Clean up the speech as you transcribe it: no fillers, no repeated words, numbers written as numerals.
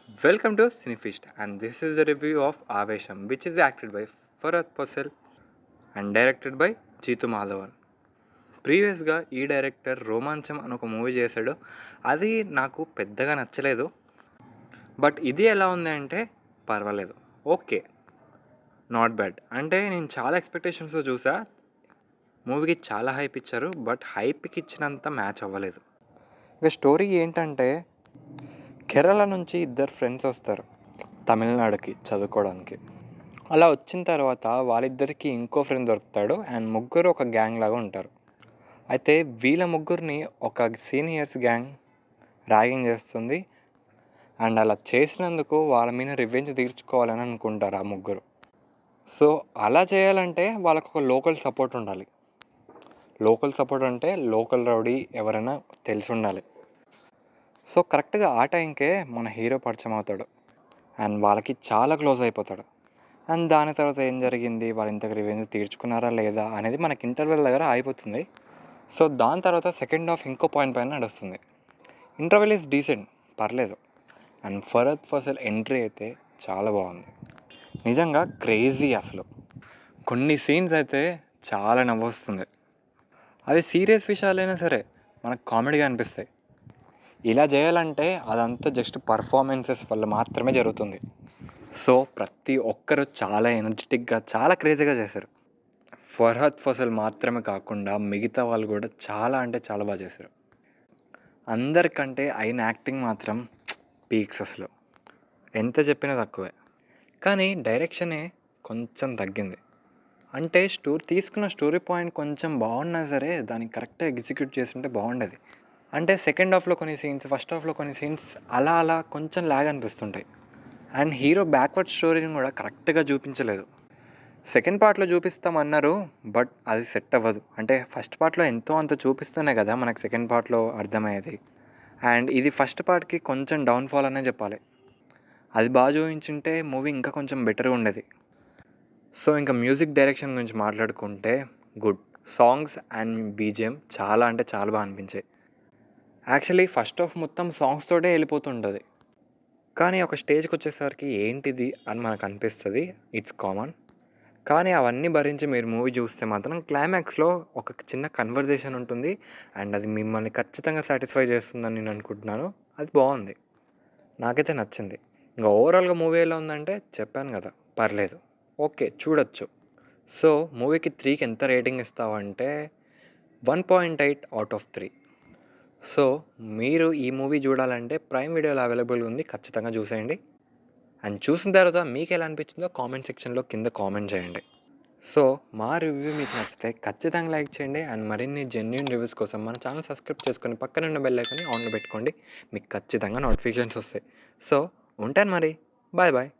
Welcome to Cinefeast, and this is the review of Avesham, which is acted by Farhad Pasel and directed by Jeetu Madhavan. ప్రీవియస్గా ఈ director రోమాంచం అని ఒక movie చేశాడు. అది నాకు పెద్దగా నచ్చలేదు. బట్ ఇది ఎలా ఉంది అంటే పర్వాలేదు, ఓకే, నాట్ బ్యాడ్. అంటే నేను చాలా ఎక్స్పెక్టేషన్స్తో చూసా. మూవీకి చాలా హైప్ ఇచ్చారు, బట్ హైప్కి ఇచ్చినంత మ్యాచ్ అవ్వలేదు. ఇక స్టోరీ ఏంటంటే, కేరళ నుంచి ఇద్దరు ఫ్రెండ్స్ వస్తారు తమిళనాడుకి చదువుకోవడానికి. అలా వచ్చిన తర్వాత వాళ్ళిద్దరికి ఇంకో ఫ్రెండ్ దొరుకుతాడు అండ్ ముగ్గురు ఒక గ్యాంగ్ లాగా ఉంటారు. అయితే వీళ్ళ ముగ్గురిని ఒక సీనియర్స్ గ్యాంగ్ ర్యాగింగ్ చేస్తుంది అండ్ అలా చేసినందుకు వాళ్ళ మీద రివెంజ్ తీర్చుకోవాలని అనుకుంటారు ఆ ముగ్గురు. సో అలా చేయాలంటే వాళ్ళకు ఒక లోకల్ సపోర్ట్ ఉండాలి. లోకల్ సపోర్ట్ అంటే లోకల్ రౌడీ ఎవరైనా తెలిసి ఉండాలి. సో కరెక్ట్గా ఆ టైంకే మన హీరో పరిచయం అవుతాడు అండ్ వాళ్ళకి చాలా క్లోజ్ అయిపోతాడు. అండ్ దాని తర్వాత ఏం జరిగింది, వాళ్ళు ఇంతకు రివెంజ్ తీర్చుకున్నారా లేదా అనేది మనకి ఇంటర్వెల్ దగ్గర అయిపోతుంది. సో దాని తర్వాత సెకండ్ హాఫ్ ఇంకో పాయింట్ పైన నడుస్తుంది. ఇంటర్వెల్ ఈజ్ డీసెంట్, పర్లేదు. అండ్ ఫరద్ ఫసల్ ఎంట్రీ అయితే చాలా బాగుంది, నిజంగా క్రేజీ. అసలు కొన్ని సీన్స్ అయితే చాలా నవ్వొస్తుంది. అవి సీరియస్ విషయాలైనా సరే మనకు కామెడీగా అనిపిస్తాయి. ఇలా చేయాలంటే అదంతా జస్ట్ పర్ఫార్మెన్సెస్ వల్ల మాత్రమే జరుగుతుంది. సో ప్రతి ఒక్కరు చాలా ఎనర్జెటిక్గా చాలా క్రేజీగా చేశారు. ఫర్హద్ ఫసల్ మాత్రమే కాకుండా మిగతా వాళ్ళు కూడా చాలా అంటే చాలా బాగా చేశారు. అందరికంటే అయిన యాక్టింగ్ మాత్రం పీక్స్. అసలు ఎంత చెప్పినా తక్కువే. కానీ డైరెక్షనే కొంచెం తగ్గింది. అంటే తీసుకున్న స్టోరీ పాయింట్ కొంచెం బాగున్నా సరే దాన్ని కరెక్ట్గా ఎగ్జిక్యూట్ చేస్తుంటే బాగుండేది. అంటే సెకండ్ హాఫ్లో కొన్ని సీన్స్, ఫస్ట్ హాఫ్లో కొన్ని సీన్స్ అలా అలా కొంచెం లాగ్ అనిపిస్తుంటాయి. అండ్ హీరో బ్యాక్వర్డ్ స్టోరీని కూడా కరెక్ట్గా చూపించలేదు. సెకండ్ పార్ట్లో చూపిస్తామన్నారు, బట్ అది సెట్ అవ్వదు. అంటే ఫస్ట్ పార్ట్లో ఎంతో అంత చూపిస్తేనే కదా మనకు సెకండ్ పార్ట్లో అర్థమయ్యేది. అండ్ ఇది ఫస్ట్ పార్ట్కి కొంచెం డౌన్ఫాల్ అనే చెప్పాలి. అది బాగా చూపించుంటే మూవీ ఇంకా కొంచెం బెటర్గా ఉండేది. సో ఇంకా మ్యూజిక్ డైరెక్షన్ గురించి మాట్లాడుకుంటే గుడ్. సాంగ్స్ అండ్ బీజిఎం చాలా అంటే చాలా బాగా అనిపించాయి. యాక్చువల్లీ ఫస్ట్ హాఫ్ మొత్తం సాంగ్స్ తోటే వెళ్ళిపోతుంటుంది. కానీ ఒక స్టేజ్కి వచ్చేసరికి ఏంటిది అని మనకు అనిపిస్తుంది. It's common. కానీ అవన్నీ భరించి మీరు మూవీ చూస్తే మాత్రం క్లైమాక్స్లో ఒక చిన్న కన్వర్జేషన్ ఉంటుంది అండ్ అది మిమ్మల్ని ఖచ్చితంగా సాటిస్ఫై చేస్తుందని నేను అనుకుంటున్నాను. అది బాగుంది, నాకైతే నచ్చింది. ఇంకా ఓవరాల్గా మూవీ ఎలా ఉందంటే చెప్పాను కదా, పర్లేదు, ఓకే, చూడొచ్చు. సో మూవీకి 3కి ఎంత రేటింగ్ ఇస్తావంటే 1.8 అవుట్ ఆఫ్ 3. సో మీరు ఈ మూవీ చూడాలంటే ప్రైమ్ వీడియోలో అవైలబుల్ ఉంది, ఖచ్చితంగా చూసేయండి. అండ్ చూసిన తర్వాత మీకు ఎలా అనిపించిందో కామెంట్ సెక్షన్లో కింద కామెంట్ చేయండి. సో మా రివ్యూ మీకు నచ్చితే ఖచ్చితంగా లైక్ చేయండి. అండ్ మరిన్ని జెన్యూన్ రివ్యూస్ కోసం మన ఛానల్ సబ్స్క్రైబ్ చేసుకొని పక్కన ఉన్న బెల్ ఐకాన్ని ఆన్లో పెట్టుకోండి. మీకు ఖచ్చితంగా నోటిఫికేషన్స్ వస్తాయి. సో ఉంటాను మరి, బాయ్ బాయ్.